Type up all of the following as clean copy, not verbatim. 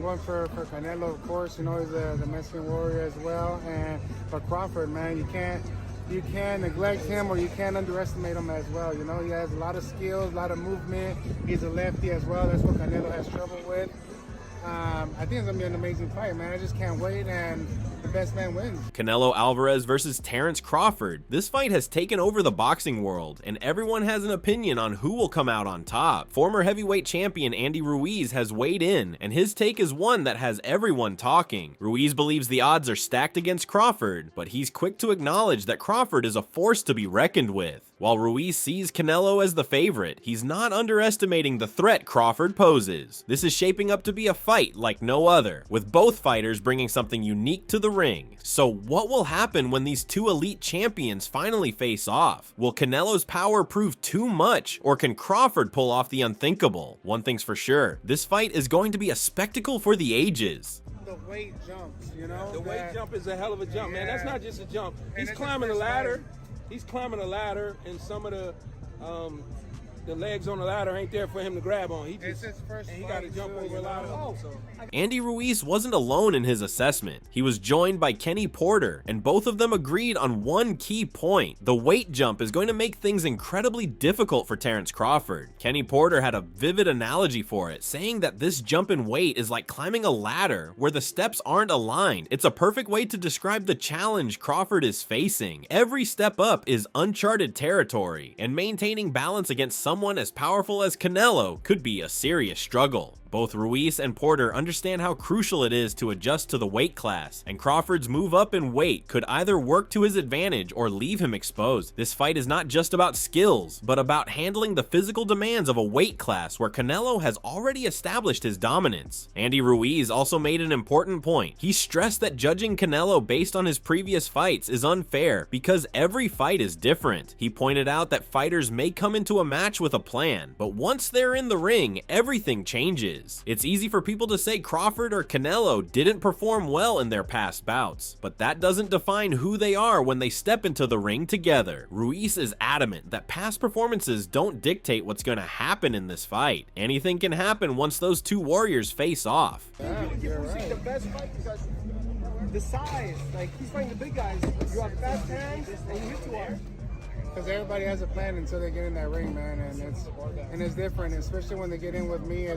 going for Canelo, of course. You know, he's the Mexican warrior as well. But Crawford, man, you can't neglect him or you can't underestimate him as well. You know, he has a lot of skills, a lot of movement. He's a lefty as well. That's what Canelo has trouble with. I think it's going to be an amazing fight, man. I just can't wait, and the best man wins. Canelo Alvarez versus Terence Crawford. This fight has taken over the boxing world, and everyone has an opinion on who will come out on top. Former heavyweight champion Andy Ruiz has weighed in, and his take is one that has everyone talking. Ruiz believes the odds are stacked against Crawford, but he's quick to acknowledge that Crawford is a force to be reckoned with. While Ruiz sees Canelo as the favorite, he's not underestimating the threat Crawford poses. This is shaping up to be a fight like no other, with both fighters bringing something unique to the ring. So what will happen when these two elite champions finally face off? Will Canelo's power prove too much, or can Crawford pull off the unthinkable? One thing's for sure, this fight is going to be a spectacle for the ages. The weight jumps, you know? The weight jump is a hell of a jump, man. That's not just a jump. He's climbing a ladder. He's climbing a ladder, and some of the legs on the ladder ain't there for him to grab on. He got to jump over a ladder. Andy Ruiz wasn't alone in his assessment. He was joined by Kenny Porter, and both of them agreed on one key point. The weight jump is going to make things incredibly difficult for Terence Crawford. Kenny Porter had a vivid analogy for it, saying that this jump in weight is like climbing a ladder where the steps aren't aligned. It's a perfect way to describe the challenge Crawford is facing. Every step up is uncharted territory, and maintaining balance against someone as powerful as Canelo could be a serious struggle. Both Ruiz and Porter understand how crucial it is to adjust to the weight class, and Crawford's move up in weight could either work to his advantage or leave him exposed. This fight is not just about skills, but about handling the physical demands of a weight class where Canelo has already established his dominance. Andy Ruiz also made an important point. He stressed that judging Canelo based on his previous fights is unfair because every fight is different. He pointed out that fighters may come into a match with a plan, but once they're in the ring, everything changes. It's easy for people to say Crawford or Canelo didn't perform well in their past bouts, but that doesn't define who they are when they step into the ring together. Ruiz is adamant that past performances don't dictate what's going to happen in this fight. Anything can happen once those two warriors face off. You're right. The best fight because the size, like he's fighting the big guys. You have fast hands and you hit too hard. Because everybody has a plan until they get in that ring, man, and it's different, especially when they get in with me.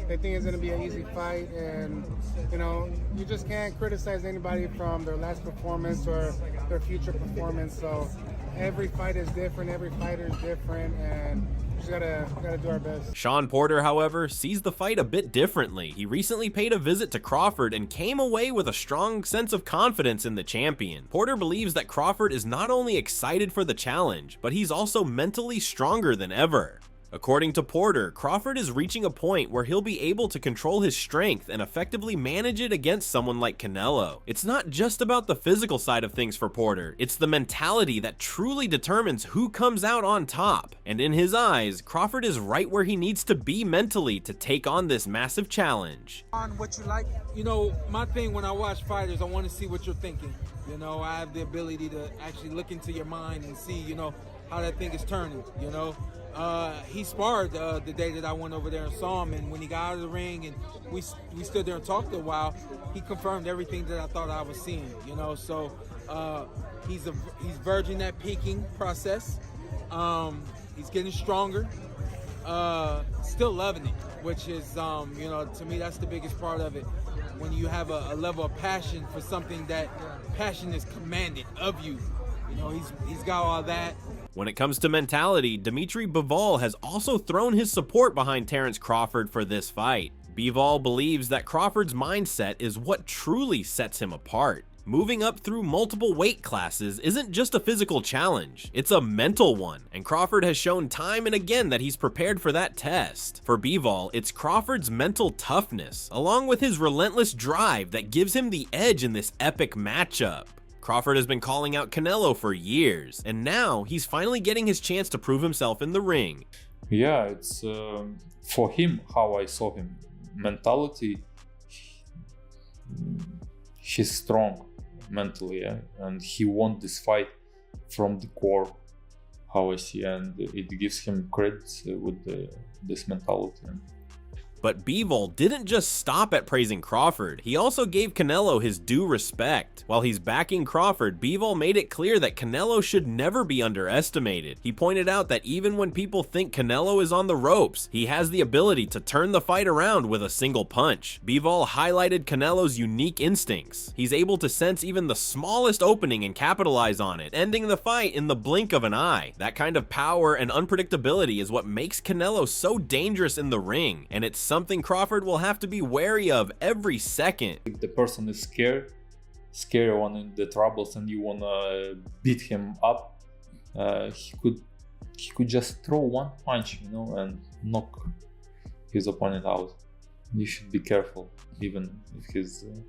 They think it's going to be an easy fight, and you know, you just can't criticize anybody from their last performance or their future performance. So every fight is different, every fighter is different, and we just gotta do our best. Sean Porter, however, sees the fight a bit differently. He recently paid a visit to Crawford and came away with a strong sense of confidence in the champion. Porter believes that Crawford is not only excited for the challenge, but he's also mentally stronger than ever. According to Porter, Crawford is reaching a point where he'll be able to control his strength and effectively manage it against someone like Canelo. It's not just about the physical side of things for Porter, it's the mentality that truly determines who comes out on top. And in his eyes, Crawford is right where he needs to be mentally to take on this massive challenge. On what you like? You know, my thing when I watch fighters, I want to see what you're thinking. You know, I have the ability to actually look into your mind and see, you know, how that thing is turning, you know. He sparred the day that I went over there and saw him, and when he got out of the ring and we stood there and talked a while, he confirmed everything that I thought I was seeing, you know. So he's verging that peaking process. He's getting stronger, still loving it, which is you know, to me that's the biggest part of it. When you have a level of passion for something that passion is commanded of you, you know, he's got all that. When it comes to mentality, Dimitri Bivol has also thrown his support behind Terence Crawford for this fight. Bivol believes that Crawford's mindset is what truly sets him apart. Moving up through multiple weight classes isn't just a physical challenge, it's a mental one, and Crawford has shown time and again that he's prepared for that test. For Bivol, it's Crawford's mental toughness, along with his relentless drive that gives him the edge in this epic matchup. Crawford has been calling out Canelo for years, and now he's finally getting his chance to prove himself in the ring. Yeah, it's for him, how I saw him, mentality, he's strong mentally, yeah? And he won this fight from the core, how I see, and it gives him credit with this mentality. But Bivol didn't just stop at praising Crawford, he also gave Canelo his due respect. While he's backing Crawford, Bivol made it clear that Canelo should never be underestimated. He pointed out that even when people think Canelo is on the ropes, he has the ability to turn the fight around with a single punch. Bivol highlighted Canelo's unique instincts. He's able to sense even the smallest opening and capitalize on it, ending the fight in the blink of an eye. That kind of power and unpredictability is what makes Canelo so dangerous in the ring, and it's something Crawford will have to be wary of every second. If the person is scared one in the troubles and you wanna beat him up, he could just throw one punch, you know, and knock his opponent out. You should be careful, even if he's in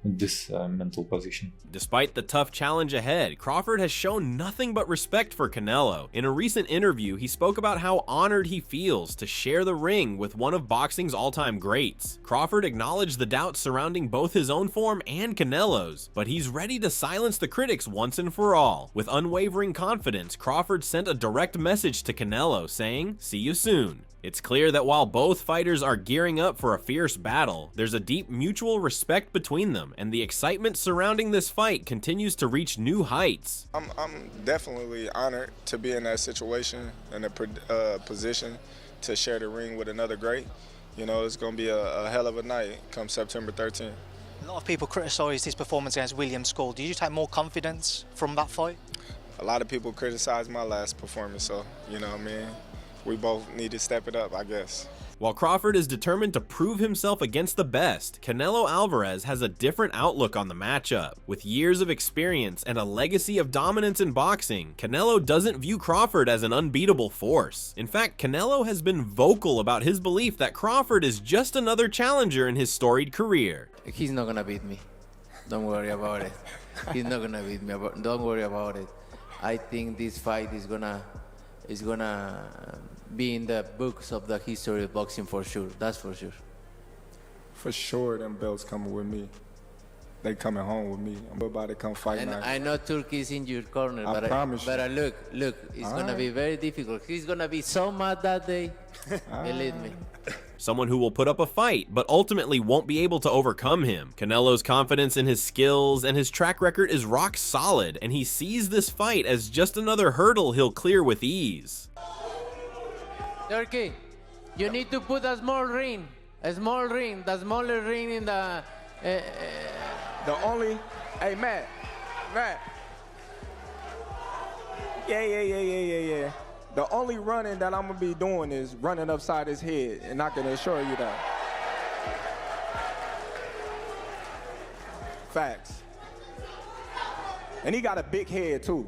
this mental position. Despite the tough challenge ahead, Crawford has shown nothing but respect for Canelo. In a recent interview, he spoke about how honored he feels to share the ring with one of boxing's all-time greats. Crawford acknowledged the doubts surrounding both his own form and Canelo's, but he's ready to silence the critics once and for all. With unwavering confidence, Crawford sent a direct message to Canelo saying, "See you soon." It's clear that while both fighters are gearing up for a fierce battle, there's a deep mutual respect between them, and the excitement surrounding this fight continues to reach new heights. I'm definitely honored to be in that situation and a position to share the ring with another great. You know, it's going to be a hell of a night come September 13th. A lot of people criticised his performance against William Skull. Did you take more confidence from that fight? A lot of people criticized my last performance, so, you know what I mean? We both need to step it up, I guess. While Crawford is determined to prove himself against the best, Canelo Alvarez has a different outlook on the matchup. With years of experience and a legacy of dominance in boxing, Canelo doesn't view Crawford as an unbeatable force. In fact, Canelo has been vocal about his belief that Crawford is just another challenger in his storied career. He's not gonna beat me. Don't worry about it. He's not gonna beat me. Don't worry about it. I think this fight is gonna be in the books of the history of boxing for sure. That's for sure. For sure, them belts coming with me. They coming home with me. I'm about to come fight And now. I know Turkey is in your corner, I promise but you. look, it's gonna be very difficult. He's gonna be so mad that day. Believe me. Someone who will put up a fight, but ultimately won't be able to overcome him. Canelo's confidence in his skills and his track record is rock solid, and he sees this fight as just another hurdle he'll clear with ease. Turkey, you need to put a small ring, the smaller ring in the... The only, hey Matt. Yeah. The only running that I'm gonna be doing is running upside his head, and I can assure you that. Facts. And he got a big head too.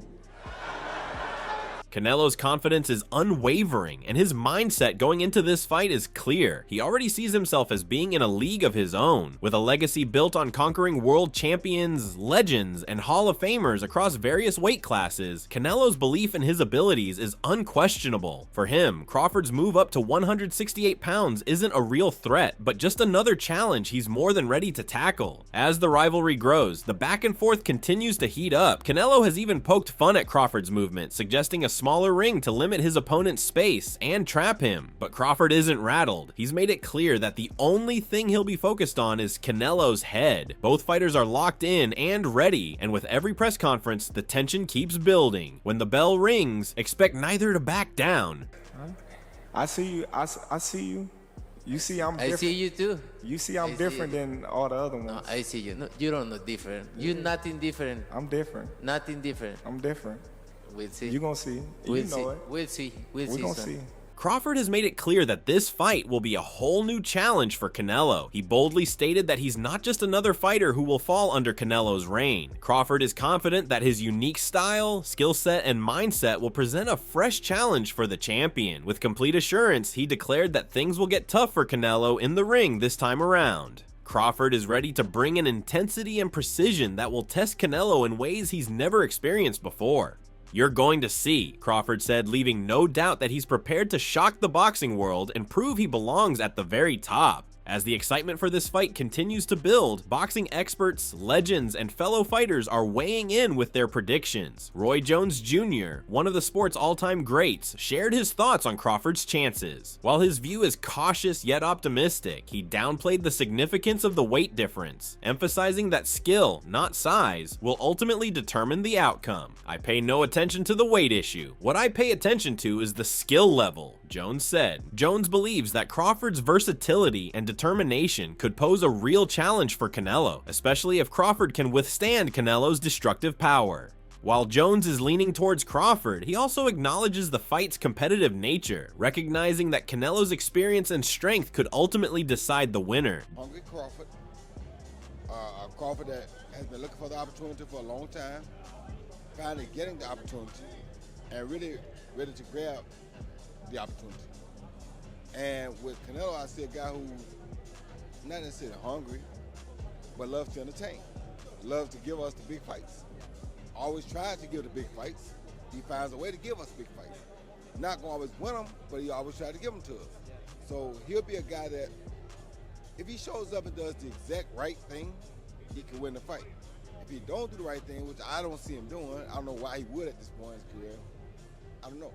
Canelo's confidence is unwavering, and his mindset going into this fight is clear. He already sees himself as being in a league of his own. With a legacy built on conquering world champions, legends, and Hall of Famers across various weight classes, Canelo's belief in his abilities is unquestionable. For him, Crawford's move up to 168 pounds isn't a real threat, but just another challenge he's more than ready to tackle. As the rivalry grows, the back and forth continues to heat up. Canelo has even poked fun at Crawford's movement, suggesting a smaller ring to limit his opponent's space and trap him. But Crawford isn't rattled. He's made it clear that the only thing he'll be focused on is Canelo's head. Both fighters are locked in and ready, and with every press conference, the tension keeps building. When the bell rings, expect neither to back down. I see you. I see you. You see I'm different. I see you too. You see I'm different than all the other ones. No, I see you. No, you don't look different. You're nothing different. I'm different. Nothing different. I'm different. We'll see. You gonna see. We'll You know see. it. We'll see. We gonna see. Crawford has made it clear that this fight will be a whole new challenge for Canelo. He boldly stated that he's not just another fighter who will fall under Canelo's reign. Crawford is confident that his unique style, skill set, and mindset will present a fresh challenge for the champion. With complete assurance, he declared that things will get tough for Canelo in the ring this time around. Crawford is ready to bring an intensity and precision that will test Canelo in ways he's never experienced before. "You're going to see," Crawford said, leaving no doubt that he's prepared to shock the boxing world and prove he belongs at the very top. As the excitement for this fight continues to build, boxing experts, legends, and fellow fighters are weighing in with their predictions. Roy Jones Jr., one of the sport's all-time greats, shared his thoughts on Crawford's chances. While his view is cautious yet optimistic, he downplayed the significance of the weight difference, emphasizing that skill, not size, will ultimately determine the outcome. "I pay no attention to the weight issue. What I pay attention to is the skill level," Jones said. Jones believes that Crawford's versatility and determination could pose a real challenge for Canelo, especially if Crawford can withstand Canelo's destructive power. While Jones is leaning towards Crawford, he also acknowledges the fight's competitive nature, recognizing that Canelo's experience and strength could ultimately decide the winner. Hungry Crawford, Crawford that has been looking for the opportunity for a long time, finally getting the opportunity, and really ready to grab the opportunity. And with Canelo, I see a guy who's not necessarily hungry, but loves to entertain, loves to give us the big fights. Always tries to give the big fights. He finds a way to give us big fights. Not gonna always win them, but he always tries to give them to us. So he'll be a guy that, if he shows up and does the exact right thing, he can win the fight. If he don't do the right thing, which I don't see him doing, I don't know why he would at this point in his career. I don't know.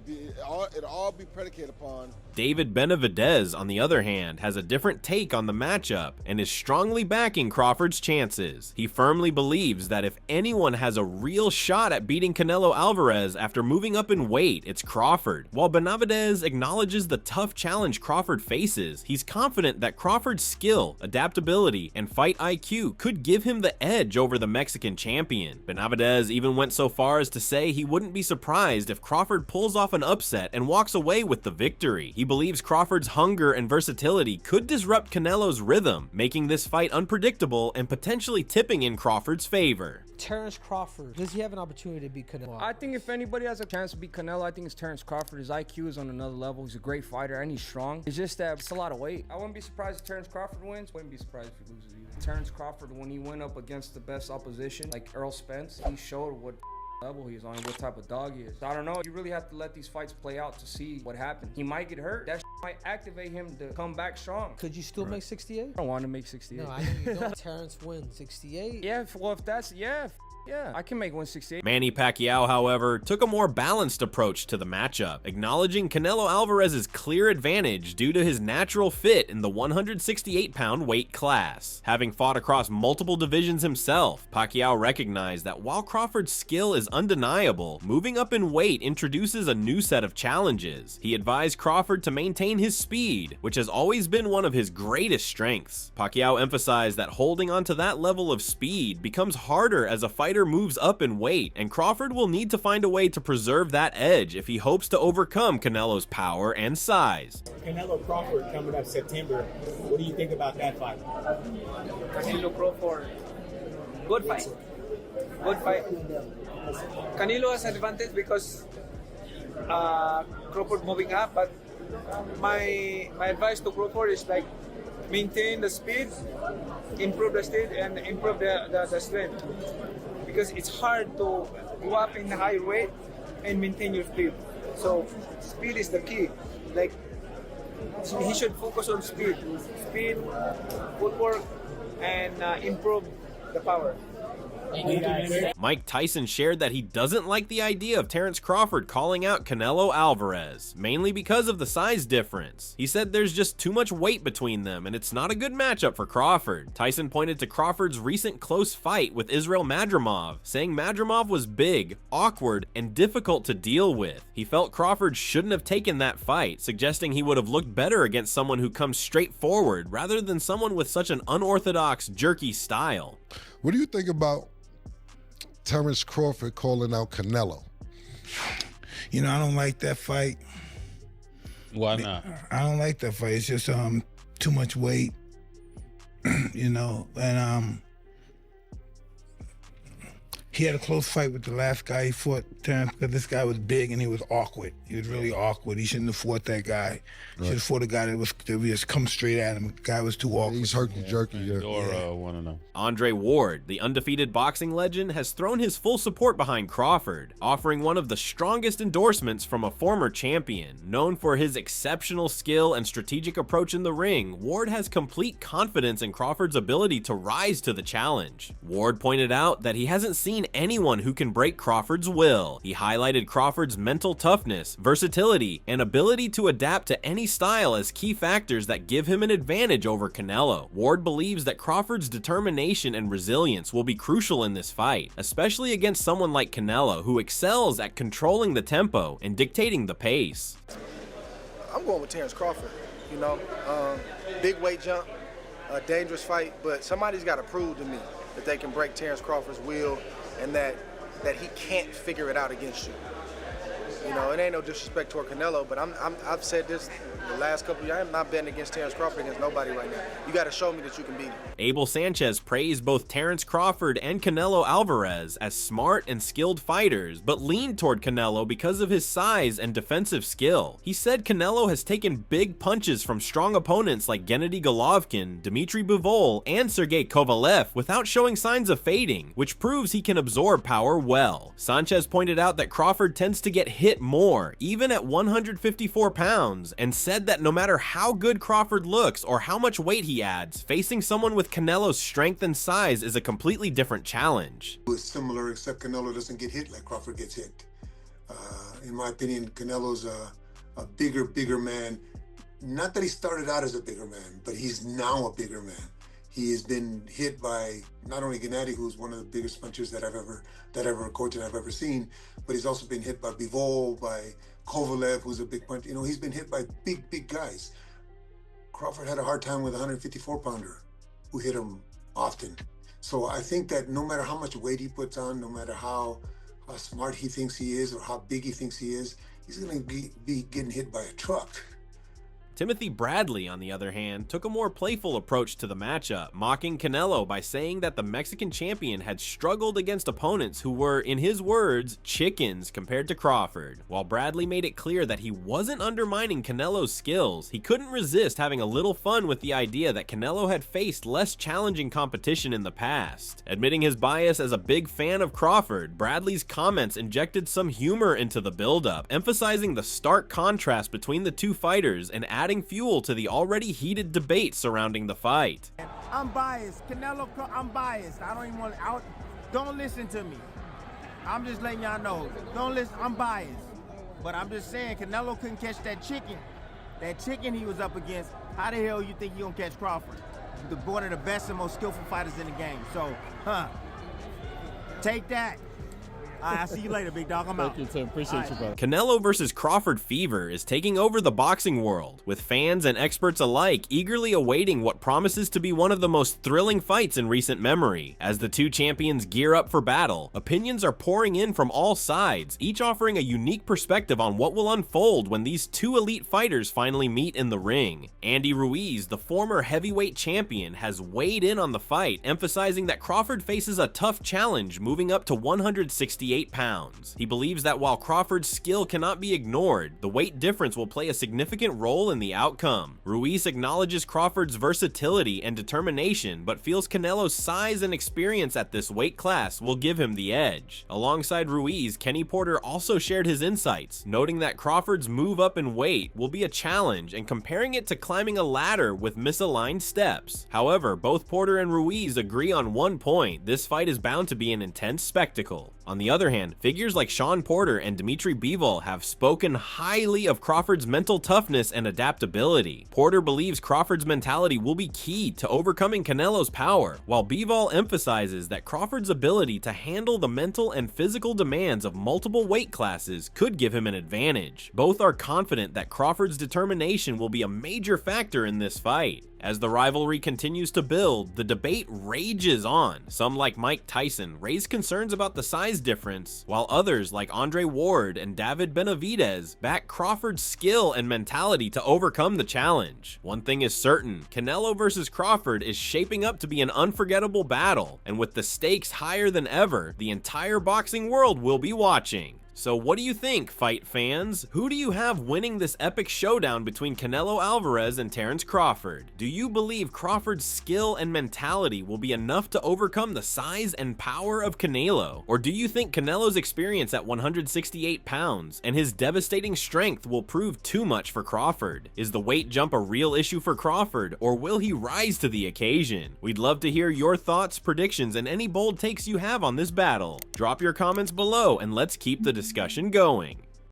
It'll all be predicated upon. David Benavidez, on the other hand, has a different take on the matchup and is strongly backing Crawford's chances. He firmly believes that if anyone has a real shot at beating Canelo Alvarez after moving up in weight, it's Crawford. While Benavidez acknowledges the tough challenge Crawford faces, he's confident that Crawford's skill, adaptability, and fight IQ could give him the edge over the Mexican champion. Benavidez even went so far as to say he wouldn't be surprised if Crawford pulls off an upset and walks away with the victory. He believes Crawford's hunger and versatility could disrupt Canelo's rhythm, making this fight unpredictable and potentially tipping in Crawford's favor. Terence Crawford, does he have an opportunity to beat Canelo? I think if anybody has a chance to beat Canelo, I think it's Terence Crawford. His IQ is on another level. He's a great fighter and he's strong. It's just that it's a lot of weight. I wouldn't be surprised if Terence Crawford wins. Wouldn't be surprised if he loses either. Terence Crawford, when he went up against the best opposition, like Errol Spence, he showed what level he's on, what type of dog he is. So I don't know. You really have to let these fights play out to see what happens. He might get hurt. That might activate him to come back strong. Could you still make 68? I don't want to make 68. No, I know you don't. Terence wins 68. Yeah, well, if that's, yeah, I can make 168. Manny Pacquiao, however, took a more balanced approach to the matchup, acknowledging Canelo Alvarez's clear advantage due to his natural fit in the 168-pound weight class. Having fought across multiple divisions himself, Pacquiao recognized that while Crawford's skill is undeniable, moving up in weight introduces a new set of challenges. He advised Crawford to maintain his speed, which has always been one of his greatest strengths. Pacquiao emphasized that holding onto that level of speed becomes harder as a fighter moves up in weight, and Crawford will need to find a way to preserve that edge if he hopes to overcome Canelo's power and size. Canelo Crawford coming up September. What do you think about that fight? Canelo Crawford, good fight. Good fight. Canelo has advantage because Crawford moving up, but my advice to Crawford is like maintain the speed, improve the speed, and improve the strength. Because it's hard to go up in the high weight and maintain your speed. So speed is the key. Like he should focus on speed, footwork, and improve the power. Mike Tyson shared that he doesn't like the idea of Terence Crawford calling out Canelo Alvarez, mainly because of the size difference. He said there's just too much weight between them and it's not a good matchup for Crawford. Tyson pointed to Crawford's recent close fight with Israel Madrimov, saying Madrimov was big, awkward, and difficult to deal with. He felt Crawford shouldn't have taken that fight, suggesting he would have looked better against someone who comes straight forward rather than someone with such an unorthodox, jerky style. What do you think about Terence Crawford calling out Canelo? You know, I don't like that fight. Why not? I don't like that fight. It's just too much weight, you know, and he had a close fight with the last guy he fought, Terence, because this guy was big and he was awkward. He was really awkward. He shouldn't have fought that guy. He should have fought a guy that would just come straight at him. The guy was too awkward. He's herky-jerky, yeah. Want to know. Andre Ward, the undefeated boxing legend, has thrown his full support behind Crawford, offering one of the strongest endorsements from a former champion. Known for his exceptional skill and strategic approach in the ring, Ward has complete confidence in Crawford's ability to rise to the challenge. Ward pointed out that he hasn't seen anyone who can break Crawford's will. He highlighted Crawford's mental toughness, versatility, and ability to adapt to any style as key factors that give him an advantage over Canelo. Ward believes that Crawford's determination and resilience will be crucial in this fight, especially against someone like Canelo, who excels at controlling the tempo and dictating the pace. I'm going with Terence Crawford. You know, big weight jump, a dangerous fight, but somebody's got to prove to me that they can break Terence Crawford's will and that he can't figure it out against you. You know, it ain't no disrespect toward Canelo, but I've said this the last couple of years. I'm not betting against Terence Crawford against nobody right now. You got to show me that you can beat him. Abel Sanchez praised both Terence Crawford and Canelo Alvarez as smart and skilled fighters, but leaned toward Canelo because of his size and defensive skill. He said Canelo has taken big punches from strong opponents like Gennady Golovkin, Dmitry Bivol, and Sergey Kovalev without showing signs of fading, which proves he can absorb power well. Sanchez pointed out that Crawford tends to get hit more, even at 154 pounds, and said that no matter how good Crawford looks or how much weight he adds, facing someone with Canelo's strength and size is a completely different challenge. It's similar, except Canelo doesn't get hit like Crawford gets hit. In my opinion, Canelo's a bigger man. Not that he started out as a bigger man, but he's now a bigger man. He has been hit by not only Gennady, who's one of the biggest punchers that I've ever coached and I've ever seen, but he's also been hit by Bivol, by Kovalev, who's a big puncher. You know, he's been hit by big guys. Crawford had a hard time with a 154-pounder who hit him often. So I think that no matter how much weight he puts on, no matter how smart he thinks he is or how big he thinks he is, he's going to be getting hit by a truck. Timothy Bradley, on the other hand, took a more playful approach to the matchup, mocking Canelo by saying that the Mexican champion had struggled against opponents who were, in his words, chickens compared to Crawford. While Bradley made it clear that he wasn't undermining Canelo's skills, he couldn't resist having a little fun with the idea that Canelo had faced less challenging competition in the past. Admitting his bias as a big fan of Crawford, Bradley's comments injected some humor into the build-up, emphasizing the stark contrast between the two fighters and adding fuel to the already heated debate surrounding the fight. I'm biased. Canelo, I'm biased. I don't even want to don't listen to me. I'm just letting y'all know. Don't listen. I'm biased. But I'm just saying, Canelo couldn't catch that chicken. That chicken he was up against. How the hell you think he gonna catch Crawford? One of the best and most skillful fighters in the game. So, take that. I'll see you later, big dog. I'm out. Thank you, Tim. Appreciate you, brother. Canelo versus Crawford fever is taking over the boxing world, with fans and experts alike eagerly awaiting what promises to be one of the most thrilling fights in recent memory. As the two champions gear up for battle, opinions are pouring in from all sides, each offering a unique perspective on what will unfold when these two elite fighters finally meet in the ring. Andy Ruiz, the former heavyweight champion, has weighed in on the fight, emphasizing that Crawford faces a tough challenge moving up to 168 pounds. He believes that while Crawford's skill cannot be ignored, the weight difference will play a significant role in the outcome. Ruiz acknowledges Crawford's versatility and determination, but feels Canelo's size and experience at this weight class will give him the edge. Alongside Ruiz, Kenny Porter also shared his insights, noting that Crawford's move up in weight will be a challenge and comparing it to climbing a ladder with misaligned steps. However, both Porter and Ruiz agree on one point: this fight is bound to be an intense spectacle. On the other hand, figures like Sean Porter and Dmitry Bivol have spoken highly of Crawford's mental toughness and adaptability. Porter believes Crawford's mentality will be key to overcoming Canelo's power, while Bivol emphasizes that Crawford's ability to handle the mental and physical demands of multiple weight classes could give him an advantage. Both are confident that Crawford's determination will be a major factor in this fight. As the rivalry continues to build, the debate rages on. Some, like Mike Tyson, raise concerns about the size difference, while others, like Andre Ward and David Benavidez, back Crawford's skill and mentality to overcome the challenge. One thing is certain, Canelo versus Crawford is shaping up to be an unforgettable battle, and with the stakes higher than ever, the entire boxing world will be watching. So what do you think, fight fans? Who do you have winning this epic showdown between Canelo Alvarez and Terence Crawford? Do you believe Crawford's skill and mentality will be enough to overcome the size and power of Canelo? Or do you think Canelo's experience at 168 pounds and his devastating strength will prove too much for Crawford? Is the weight jump a real issue for Crawford, or will he rise to the occasion? We'd love to hear your thoughts, predictions, and any bold takes you have on this battle. Drop your comments below and let's keep the discussion going.